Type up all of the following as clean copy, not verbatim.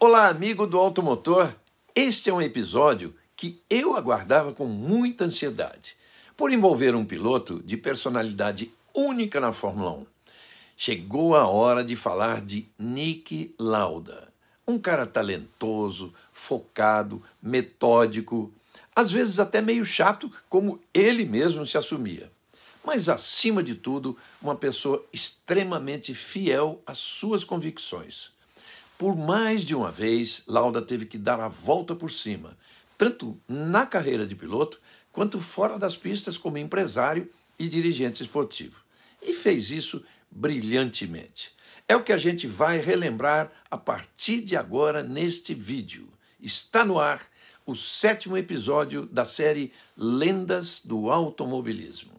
Olá, amigo do Automotor. Este é um episódio que eu aguardava com muita ansiedade, por envolver um piloto de personalidade única na Fórmula 1. Chegou a hora de falar de Niki Lauda, um cara talentoso, focado, metódico, às vezes até meio chato, como ele mesmo se assumia. Mas, acima de tudo, uma pessoa extremamente fiel às suas convicções. Por mais de uma vez, Lauda teve que dar a volta por cima, tanto na carreira de piloto, quanto fora das pistas como empresário e dirigente esportivo. E fez isso brilhantemente. É o que a gente vai relembrar a partir de agora neste vídeo. Está no ar o 7º episódio da série Lendas do Automobilismo.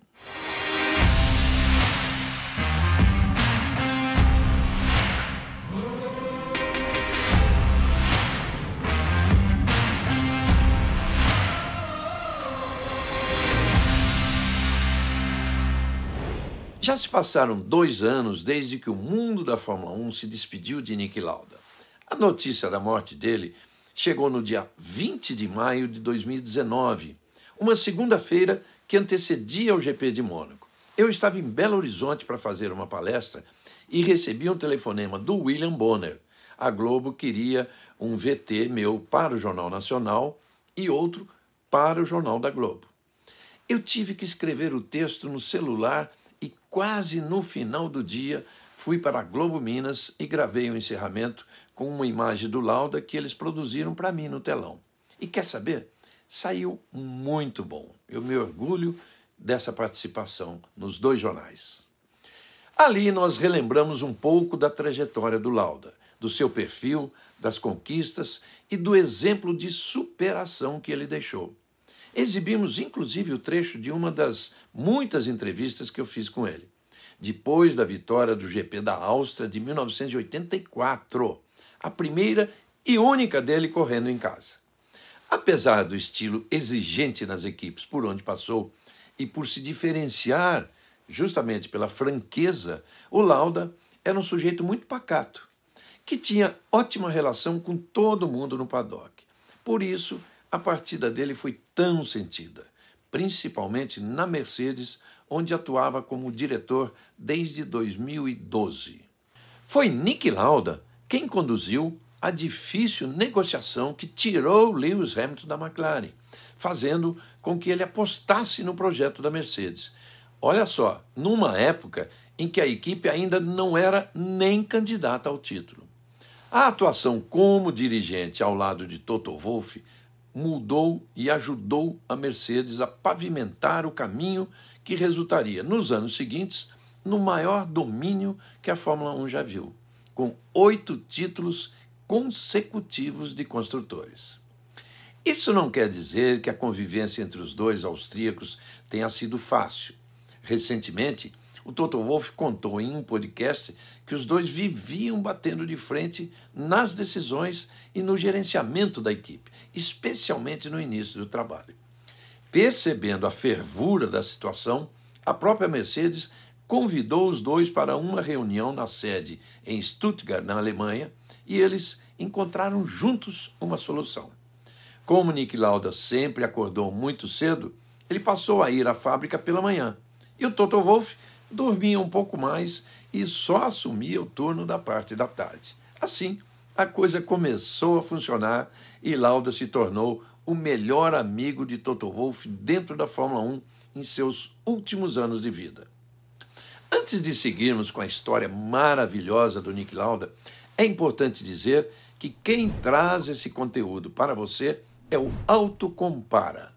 Já se passaram 2 anos desde que o mundo da Fórmula 1 se despediu de Niki Lauda. A notícia da morte dele chegou no dia 20 de maio de 2019, uma segunda-feira que antecedia o GP de Mônaco. Eu estava em Belo Horizonte para fazer uma palestra e recebi um telefonema do William Bonner. A Globo queria um VT meu para o Jornal Nacional e outro para o Jornal da Globo. Eu tive que escrever o texto no celular e quase no final do dia fui para a Globo Minas e gravei o encerramento com uma imagem do Lauda que eles produziram para mim no telão. E quer saber? Saiu muito bom. Eu me orgulho dessa participação nos 2 jornais. Ali nós relembramos um pouco da trajetória do Lauda, do seu perfil, das conquistas e do exemplo de superação que ele deixou. Exibimos, inclusive, o trecho de uma das muitas entrevistas que eu fiz com ele, depois da vitória do GP da Áustria de 1984, a primeira e única dele correndo em casa. Apesar do estilo exigente nas equipes por onde passou e por se diferenciar justamente pela franqueza, o Lauda era um sujeito muito pacato, que tinha ótima relação com todo mundo no paddock. Por isso, a partida dele foi tão sentida, principalmente na Mercedes, onde atuava como diretor desde 2012. Foi Niki Lauda quem conduziu a difícil negociação que tirou Lewis Hamilton da McLaren, fazendo com que ele apostasse no projeto da Mercedes. Olha só, numa época em que a equipe ainda não era nem candidata ao título. A atuação como dirigente ao lado de Toto Wolff mudou e ajudou a Mercedes a pavimentar o caminho que resultaria, nos anos seguintes, no maior domínio que a Fórmula 1 já viu, com 8 títulos consecutivos de construtores. Isso não quer dizer que a convivência entre os 2 austríacos tenha sido fácil. Recentemente, o Toto Wolff contou em um podcast que os 2 viviam batendo de frente nas decisões e no gerenciamento da equipe, especialmente no início do trabalho. Percebendo a fervura da situação, a própria Mercedes convidou os 2 para uma reunião na sede em Stuttgart, na Alemanha, e eles encontraram juntos uma solução. Como Niki Lauda sempre acordou muito cedo, ele passou a ir à fábrica pela manhã, e o Toto Wolff dormia um pouco mais e só assumia o turno da parte da tarde. Assim, a coisa começou a funcionar e Lauda se tornou o melhor amigo de Toto Wolff dentro da Fórmula 1 em seus últimos anos de vida. Antes de seguirmos com a história maravilhosa do Niki Lauda, é importante dizer que quem traz esse conteúdo para você é o Autocompara.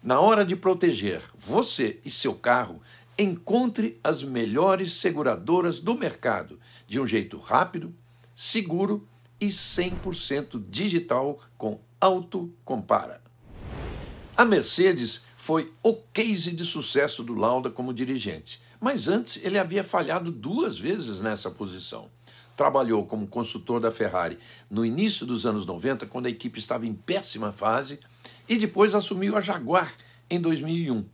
Na hora de proteger você e seu carro, encontre as melhores seguradoras do mercado de um jeito rápido, seguro e 100% digital com Autocompara. A Mercedes foi o case de sucesso do Lauda como dirigente, mas antes ele havia falhado 2 vezes nessa posição. Trabalhou como consultor da Ferrari no início dos anos 90, quando a equipe estava em péssima fase, e depois assumiu a Jaguar em 2001.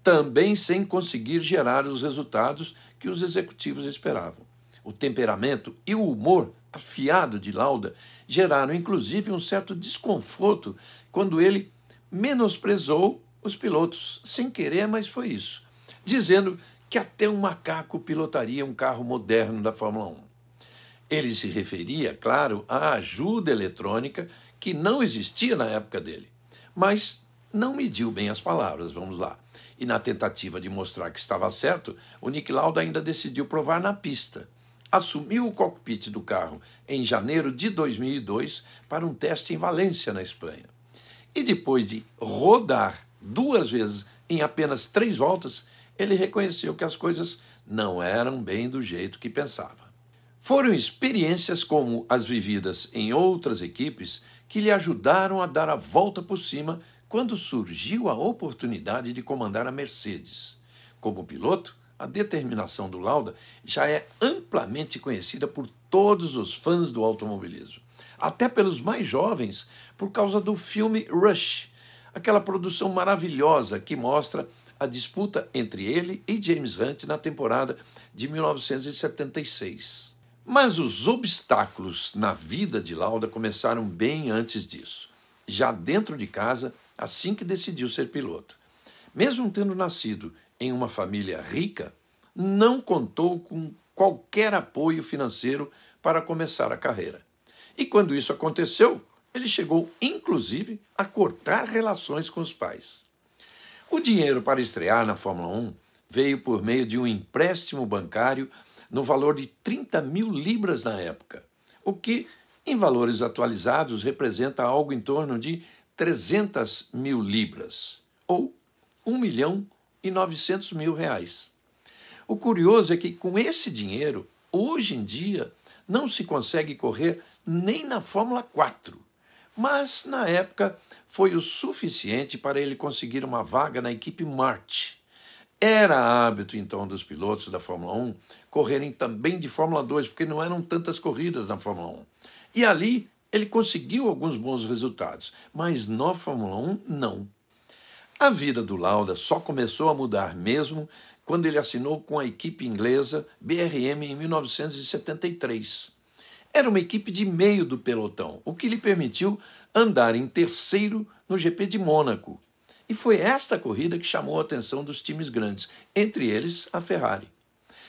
Também sem conseguir gerar os resultados que os executivos esperavam. O temperamento e o humor afiado de Lauda geraram inclusive um certo desconforto quando ele menosprezou os pilotos, sem querer, mas foi isso, dizendo que até um macaco pilotaria um carro moderno da Fórmula 1. Ele se referia, claro, à ajuda eletrônica que não existia na época dele, mas não mediu bem as palavras, vamos lá. E na tentativa de mostrar que estava certo, o Niki Lauda ainda decidiu provar na pista. Assumiu o cockpit do carro em janeiro de 2002 para um teste em Valência, na Espanha. E depois de rodar 2 vezes em apenas 3 voltas, ele reconheceu que as coisas não eram bem do jeito que pensava. Foram experiências como as vividas em outras equipes que lhe ajudaram a dar a volta por cima quando surgiu a oportunidade de comandar a Mercedes. Como piloto, a determinação do Lauda já é amplamente conhecida por todos os fãs do automobilismo, até pelos mais jovens, por causa do filme Rush, aquela produção maravilhosa que mostra a disputa entre ele e James Hunt na temporada de 1976. Mas os obstáculos na vida de Lauda começaram bem antes disso, já dentro de casa, assim que decidiu ser piloto. Mesmo tendo nascido em uma família rica, não contou com qualquer apoio financeiro para começar a carreira. E quando isso aconteceu, ele chegou, inclusive, a cortar relações com os pais. O dinheiro para estrear na Fórmula 1 veio por meio de um empréstimo bancário no valor de 30 mil libras na época, o que, em valores atualizados, representa algo em torno de 300 mil libras, ou 1.900.000 reais. O curioso é que, com esse dinheiro, hoje em dia, não se consegue correr nem na Fórmula 4. Mas, na época, foi o suficiente para ele conseguir uma vaga na equipe March. Era hábito, então, dos pilotos da Fórmula 1 correrem também de Fórmula 2, porque não eram tantas corridas na Fórmula 1. E ali ele conseguiu alguns bons resultados, mas na Fórmula 1, não. A vida do Lauda só começou a mudar mesmo quando ele assinou com a equipe inglesa BRM em 1973. Era uma equipe de meio do pelotão, o que lhe permitiu andar em terceiro no GP de Mônaco. E foi esta corrida que chamou a atenção dos times grandes, entre eles a Ferrari.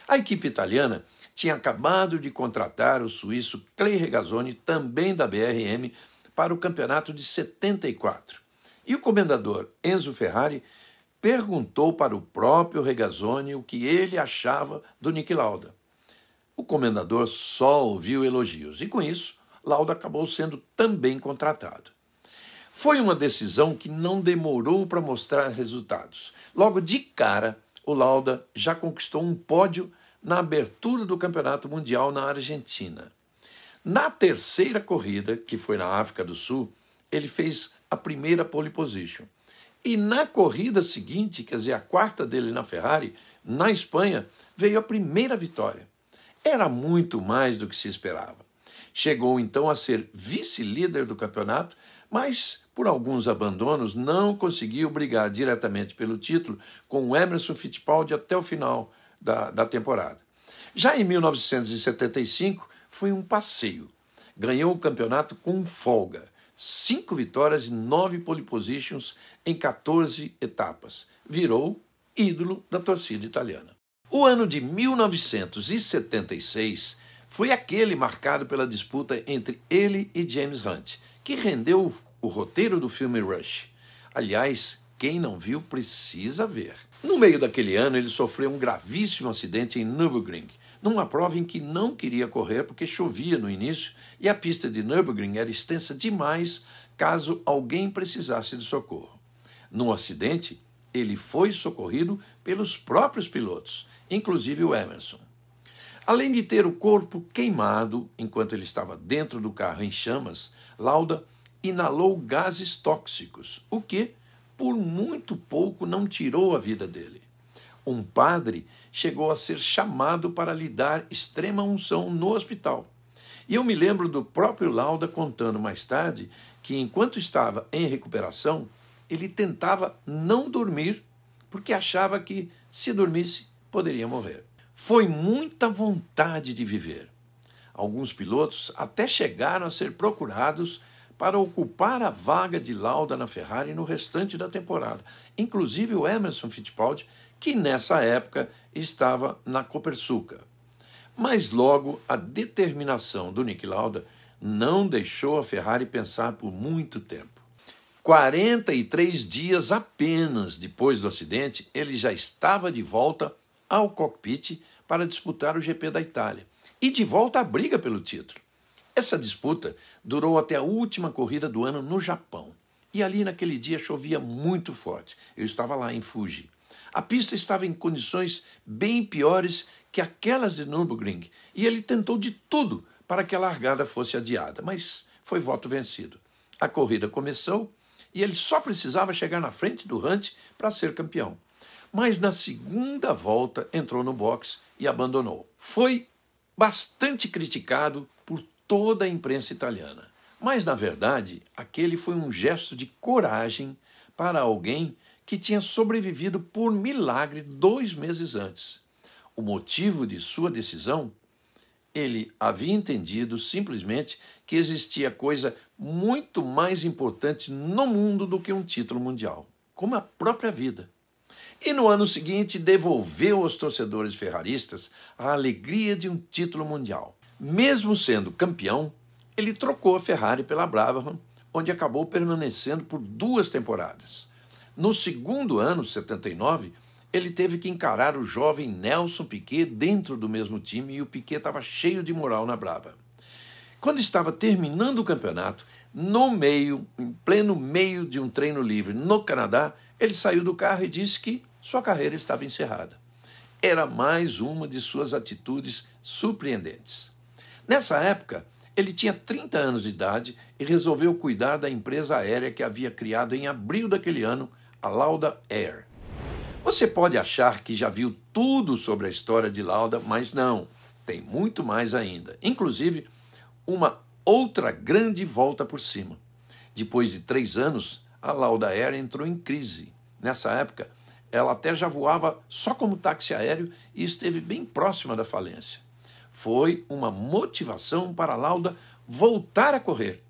A equipe italiana tinha acabado de contratar o suíço Clay Regazzoni, também da BRM, para o campeonato de 74. E o comendador Enzo Ferrari perguntou para o próprio Regazzoni o que ele achava do Niki Lauda. O comendador só ouviu elogios e, com isso, Lauda acabou sendo também contratado. Foi uma decisão que não demorou para mostrar resultados. Logo de cara, o Lauda já conquistou um pódio na abertura do Campeonato Mundial na Argentina. Na terceira corrida, que foi na África do Sul, ele fez a primeira pole position. E na corrida seguinte, quer dizer, a quarta dele na Ferrari, na Espanha, veio a primeira vitória. Era muito mais do que se esperava. Chegou então a ser vice-líder do campeonato, mas por alguns abandonos não conseguiu brigar diretamente pelo título com o Emerson Fittipaldi até o final da temporada. Já em 1975 foi um passeio. Ganhou o campeonato com folga. 5 vitórias e 9 pole positions em 14 etapas. Virou ídolo da torcida italiana. O ano de 1976 foi aquele marcado pela disputa entre ele e James Hunt, que rendeu o roteiro do filme Rush. Aliás, quem não viu precisa ver. No meio daquele ano, ele sofreu um gravíssimo acidente em Nürburgring, numa prova em que não queria correr porque chovia no início e a pista de Nürburgring era extensa demais caso alguém precisasse de socorro. No acidente, ele foi socorrido pelos próprios pilotos, inclusive o Emerson. Além de ter o corpo queimado enquanto ele estava dentro do carro em chamas, Lauda inalou gases tóxicos, o que, por muito pouco, não tirou a vida dele. Um padre chegou a ser chamado para lhe dar extrema unção no hospital. E eu me lembro do próprio Lauda contando mais tarde que, enquanto estava em recuperação, ele tentava não dormir porque achava que, se dormisse, poderia morrer. Foi muita vontade de viver. Alguns pilotos até chegaram a ser procurados para ocupar a vaga de Lauda na Ferrari no restante da temporada, inclusive o Emerson Fittipaldi, que nessa época estava na Copersucar. Mas logo a determinação do Niki Lauda não deixou a Ferrari pensar por muito tempo. 43 dias apenas depois do acidente, ele já estava de volta ao cockpit para disputar o GP da Itália e de volta à briga pelo título. Essa disputa durou até a última corrida do ano no Japão. E ali naquele dia chovia muito forte. Eu estava lá em Fuji. A pista estava em condições bem piores que aquelas de Nürburgring e ele tentou de tudo para que a largada fosse adiada, mas foi voto vencido. A corrida começou e ele só precisava chegar na frente do Hunt para ser campeão. Mas na segunda volta entrou no box e abandonou. Foi bastante criticado por toda a imprensa italiana. Mas, na verdade, aquele foi um gesto de coragem para alguém que tinha sobrevivido por milagre 2 meses antes. O motivo de sua decisão? Ele havia entendido simplesmente que existia coisa muito mais importante no mundo do que um título mundial, como a própria vida. E no ano seguinte devolveu aos torcedores ferraristas a alegria de um título mundial. Mesmo sendo campeão, ele trocou a Ferrari pela Brabham, onde acabou permanecendo por 2 temporadas. No segundo ano, 79, ele teve que encarar o jovem Nelson Piquet dentro do mesmo time e o Piquet estava cheio de moral na Brabham. Quando estava terminando o campeonato, em pleno meio de um treino livre no Canadá, ele saiu do carro e disse que sua carreira estava encerrada. Era mais uma de suas atitudes surpreendentes. Nessa época, ele tinha 30 anos de idade e resolveu cuidar da empresa aérea que havia criado em abril daquele ano, a Lauda Air. Você pode achar que já viu tudo sobre a história de Lauda, mas não, tem muito mais ainda. Inclusive, uma outra grande volta por cima. Depois de 3 anos, a Lauda Air entrou em crise. Nessa época, ela até já voava só como táxi aéreo e esteve bem próxima da falência. Foi uma motivação para a Lauda voltar a correr.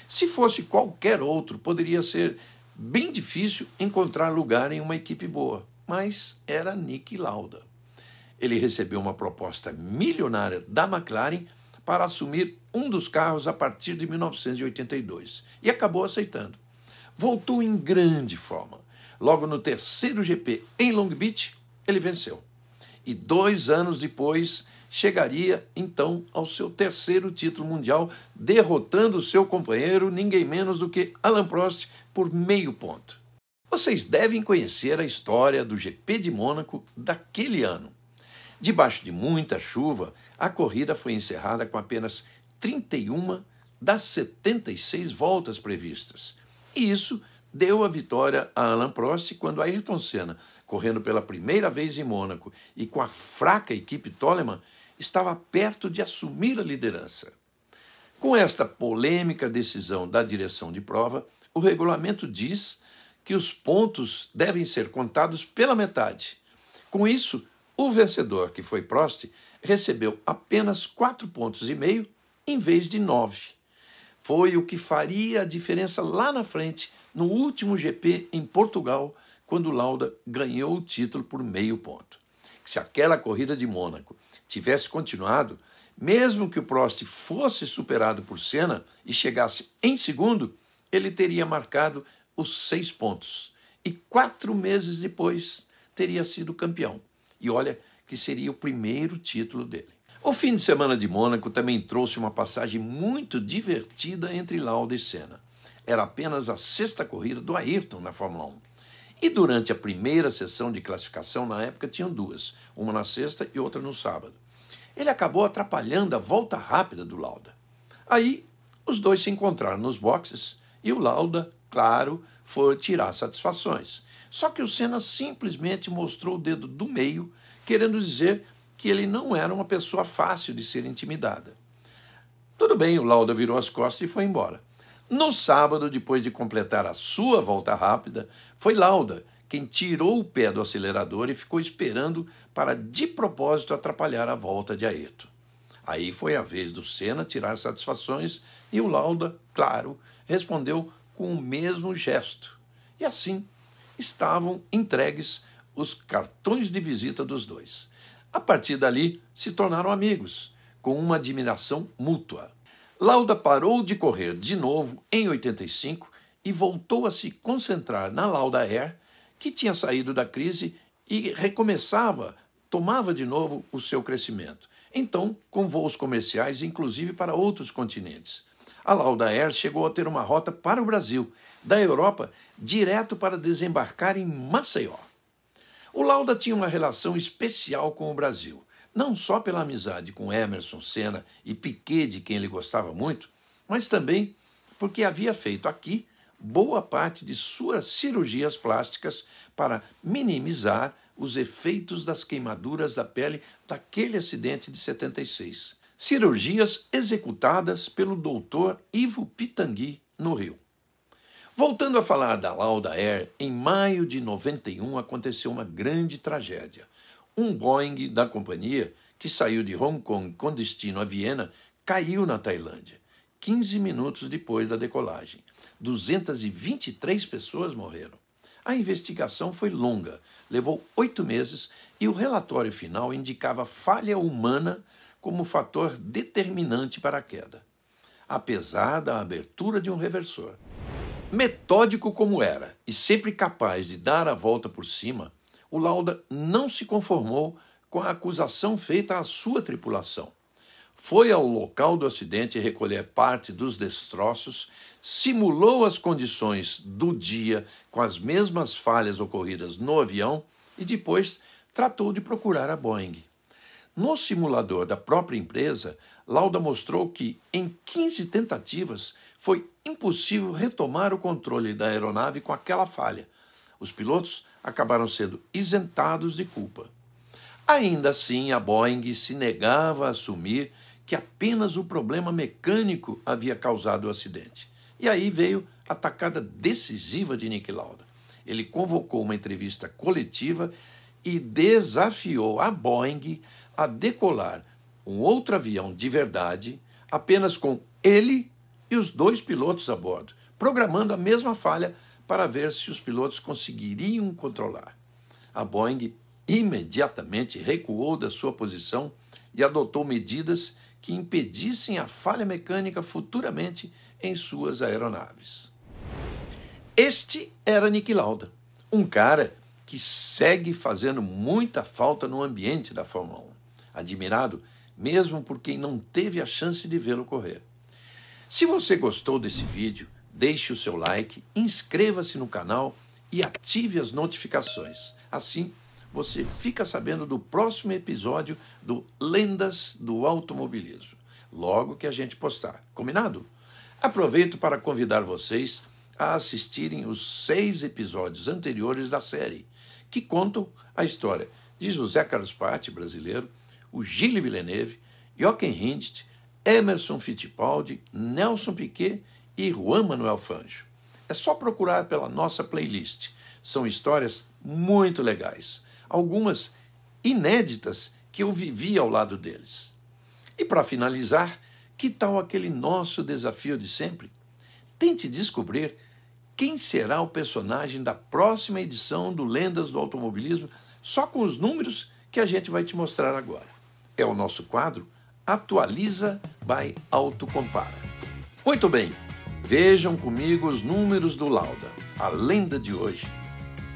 Se fosse qualquer outro, poderia ser bem difícil encontrar lugar em uma equipe boa, mas era Niki Lauda. Ele recebeu uma proposta milionária da McLaren para assumir um dos carros a partir de 1982 e acabou aceitando. Voltou em grande forma. Logo no terceiro GP em Long Beach, ele venceu. E 2 anos depois, chegaria então ao seu terceiro título mundial, derrotando seu companheiro, ninguém menos do que Alain Prost, por meio ponto. Vocês devem conhecer a história do GP de Mônaco daquele ano. Debaixo de muita chuva, a corrida foi encerrada com apenas 31 das 76 voltas previstas. E isso deu a vitória a Alain Prost quando Ayrton Senna, correndo pela primeira vez em Mônaco e com a fraca equipe Toleman, estava perto de assumir a liderança. Com esta polêmica decisão da direção de prova, o regulamento diz que os pontos devem ser contados pela metade. Com isso, o vencedor, que foi Prost, recebeu apenas 4,5 pontos em vez de 9. Foi o que faria a diferença lá na frente, no último GP em Portugal, quando Lauda ganhou o título por meio ponto. Se aquela corrida de Mônaco tivesse continuado, mesmo que o Prost fosse superado por Senna e chegasse em segundo, ele teria marcado os 6 pontos. E 4 meses depois teria sido campeão. E olha que seria o primeiro título dele. O fim de semana de Mônaco também trouxe uma passagem muito divertida entre Lauda e Senna. Era apenas a 6ª corrida do Ayrton na Fórmula 1. E durante a primeira sessão de classificação, na época, tinham 2, uma na sexta e outra no sábado. Ele acabou atrapalhando a volta rápida do Lauda. Aí, os dois se encontraram nos boxes e o Lauda, claro, foi tirar satisfações. Só que o Senna simplesmente mostrou o dedo do meio, querendo dizer que ele não era uma pessoa fácil de ser intimidada. Tudo bem, o Lauda virou as costas e foi embora. No sábado, depois de completar a sua volta rápida, foi Lauda quem tirou o pé do acelerador e ficou esperando para, de propósito, atrapalhar a volta de Ayrton. Aí foi a vez do Senna tirar satisfações e o Lauda, claro, respondeu com o mesmo gesto. E assim estavam entregues os cartões de visita dos dois. A partir dali, se tornaram amigos, com uma admiração mútua. Lauda parou de correr de novo em 85 e voltou a se concentrar na Lauda Air, que tinha saído da crise e tomava de novo o seu crescimento. Então, com voos comerciais, inclusive para outros continentes. A Lauda Air chegou a ter uma rota para o Brasil, da Europa, direto para desembarcar em Maceió. O Lauda tinha uma relação especial com o Brasil, não só pela amizade com Emerson, Senna e Piquet, de quem ele gostava muito, mas também porque havia feito aqui boa parte de suas cirurgias plásticas para minimizar os efeitos das queimaduras da pele daquele acidente de 76. Cirurgias executadas pelo Dr. Ivo Pitangui, no Rio. Voltando a falar da Lauda Air, em maio de 91 aconteceu uma grande tragédia. Um Boeing da companhia, que saiu de Hong Kong com destino a Viena, caiu na Tailândia, 15 minutos depois da decolagem. 223 pessoas morreram. A investigação foi longa, levou 8 meses e o relatório final indicava falha humana como fator determinante para a queda, apesar da abertura de um reversor. Metódico como era e sempre capaz de dar a volta por cima, o Lauda não se conformou com a acusação feita à sua tripulação. Foi ao local do acidente recolher parte dos destroços, simulou as condições do dia com as mesmas falhas ocorridas no avião e depois tratou de procurar a Boeing. No simulador da própria empresa, Lauda mostrou que, em 15 tentativas, foi impossível retomar o controle da aeronave com aquela falha. Os pilotos acabaram sendo isentados de culpa. Ainda assim, a Boeing se negava a assumir que apenas o problema mecânico havia causado o acidente. E aí veio a tacada decisiva de Niki Lauda. Ele convocou uma entrevista coletiva e desafiou a Boeing a decolar um outro avião de verdade, apenas com ele e os 2 pilotos a bordo, programando a mesma falha para ver se os pilotos conseguiriam controlar. A Boeing imediatamente recuou da sua posição e adotou medidas que impedissem a falha mecânica futuramente em suas aeronaves. Este era Niki Lauda, um cara que segue fazendo muita falta no ambiente da Fórmula 1, admirado mesmo por quem não teve a chance de vê-lo correr. Se você gostou desse vídeo, deixe o seu like, inscreva-se no canal e ative as notificações. Assim, você fica sabendo do próximo episódio do Lendas do Automobilismo, logo que a gente postar. Combinado? Aproveito para convidar vocês a assistirem os 6 episódios anteriores da série, que contam a história de José Carlos Patti, brasileiro, o Gilles Villeneuve, Jochen Rindt, Emerson Fittipaldi, Nelson Piquet e Juan Manuel Fangio. É só procurar pela nossa playlist. São histórias muito legais, algumas inéditas que eu vivi ao lado deles. E para finalizar, que tal aquele nosso desafio de sempre? Tente descobrir quem será o personagem da próxima edição do Lendas do Automobilismo, só com os números que a gente vai te mostrar agora. É o nosso quadro Atualiza by Autocompara. Muito bem, vejam comigo os números do Lauda, a lenda de hoje.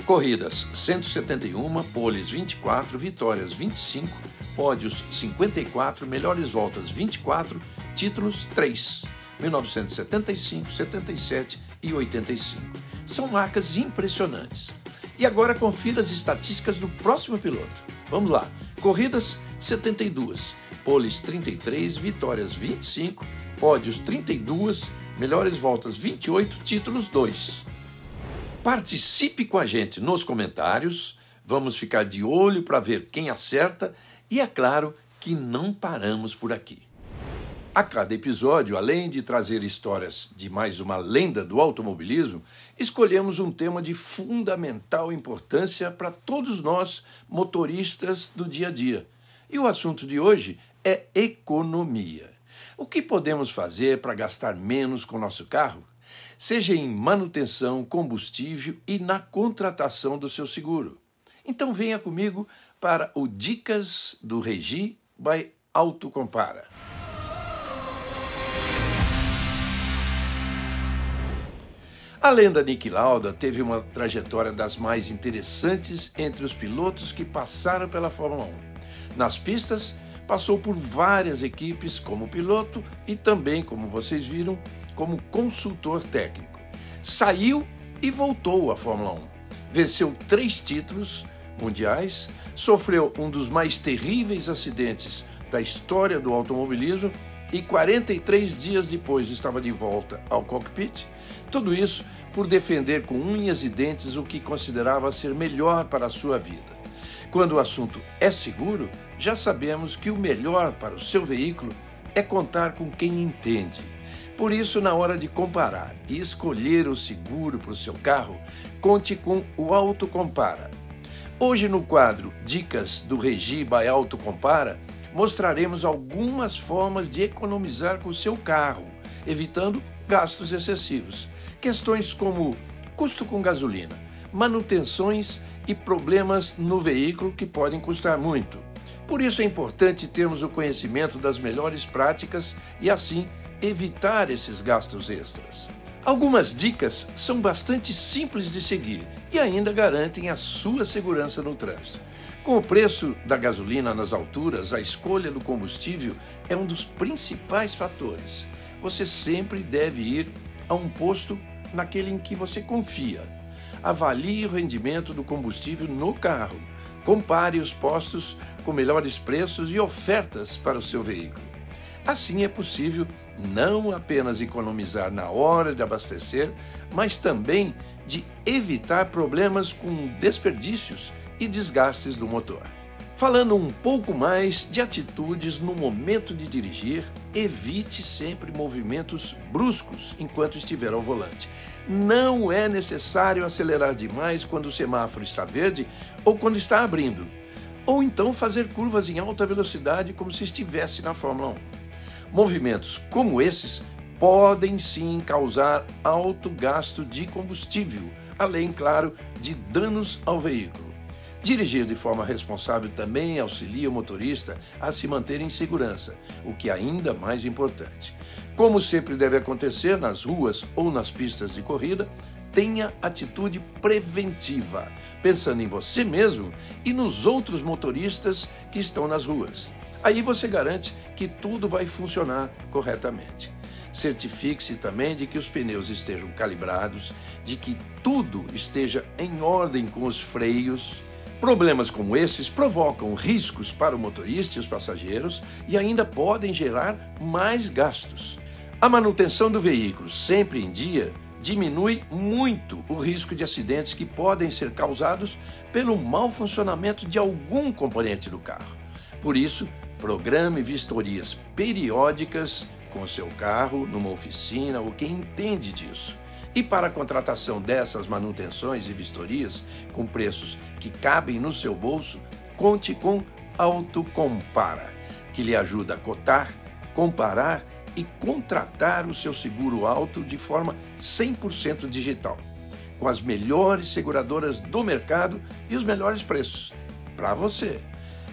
Corridas 171, poles 24, vitórias 25, pódios 54, melhores voltas 24, títulos 3, 1975, 77 e 85. São marcas impressionantes. E agora confira as estatísticas do próximo piloto. Vamos lá. Corridas 72, poles 33, vitórias 25, pódios 32, melhores voltas 28, títulos 2. Participe com a gente nos comentários, vamos ficar de olho para ver quem acerta e é claro que não paramos por aqui. A cada episódio, além de trazer histórias de mais uma lenda do automobilismo, escolhemos um tema de fundamental importância para todos nós motoristas do dia a dia. E o assunto de hoje é economia. O que podemos fazer para gastar menos com nosso carro? Seja em manutenção, combustível e na contratação do seu seguro. Então venha comigo para o Dicas do Regi by Autocompara. A lenda Niki Lauda teve uma trajetória das mais interessantes entre os pilotos que passaram pela Fórmula 1. Nas pistas, passou por várias equipes como piloto e também, como vocês viram, como consultor técnico. Saiu e voltou à Fórmula 1. Venceu 3 títulos mundiais, sofreu um dos mais terríveis acidentes da história do automobilismo e 43 dias depois estava de volta ao cockpit. Tudo isso por defender com unhas e dentes o que considerava ser melhor para a sua vida. Quando o assunto é seguro, já sabemos que o melhor para o seu veículo é contar com quem entende. Por isso, na hora de comparar e escolher o seguro para o seu carro, conte com o Autocompara. Hoje no quadro Dicas do Regi by Autocompara, mostraremos algumas formas de economizar com o seu carro, evitando gastos excessivos. Questões como custo com gasolina, manutenções e problemas no veículo que podem custar muito. Por isso é importante termos o conhecimento das melhores práticas e assim evitar esses gastos extras. Algumas dicas são bastante simples de seguir e ainda garantem a sua segurança no trânsito. Com o preço da gasolina nas alturas, a escolha do combustível é um dos principais fatores. Você sempre deve ir a um posto naquele em que você confia. Avalie o rendimento do combustível no carro. Compare os postos com melhores preços e ofertas para o seu veículo. Assim é possível não apenas economizar na hora de abastecer, mas também de evitar problemas com desperdícios e desgastes do motor. Falando um pouco mais de atitudes no momento de dirigir, evite sempre movimentos bruscos enquanto estiver ao volante. Não é necessário acelerar demais quando o semáforo está verde ou quando está abrindo, ou então fazer curvas em alta velocidade como se estivesse na Fórmula 1. Movimentos como esses podem sim causar alto gasto de combustível, além, claro, de danos ao veículo. Dirigir de forma responsável também auxilia o motorista a se manter em segurança, o que é ainda mais importante. Como sempre deve acontecer nas ruas ou nas pistas de corrida, tenha atitude preventiva, pensando em você mesmo e nos outros motoristas que estão nas ruas. Aí você garante que tudo vai funcionar corretamente. Certifique-se também de que os pneus estejam calibrados, de que tudo esteja em ordem com os freios. Problemas como esses provocam riscos para o motorista e os passageiros e ainda podem gerar mais gastos. A manutenção do veículo sempre em dia diminui muito o risco de acidentes que podem ser causados pelo mau funcionamento de algum componente do carro. Por isso, programe vistorias periódicas com o seu carro numa oficina ou quem entende disso. E para a contratação dessas manutenções e vistorias com preços que cabem no seu bolso, conte com Autocompara, que lhe ajuda a cotar, comparar e contratar o seu seguro auto de forma 100% digital, com as melhores seguradoras do mercado e os melhores preços, para você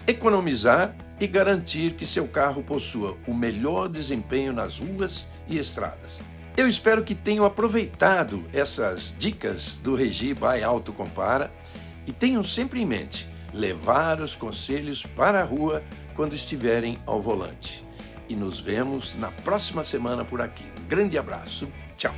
economizar e garantir que seu carro possua o melhor desempenho nas ruas e estradas. Eu espero que tenham aproveitado essas dicas do Regi by Autocompara e tenham sempre em mente levar os conselhos para a rua quando estiverem ao volante. E nos vemos na próxima semana por aqui. Um grande abraço. Tchau.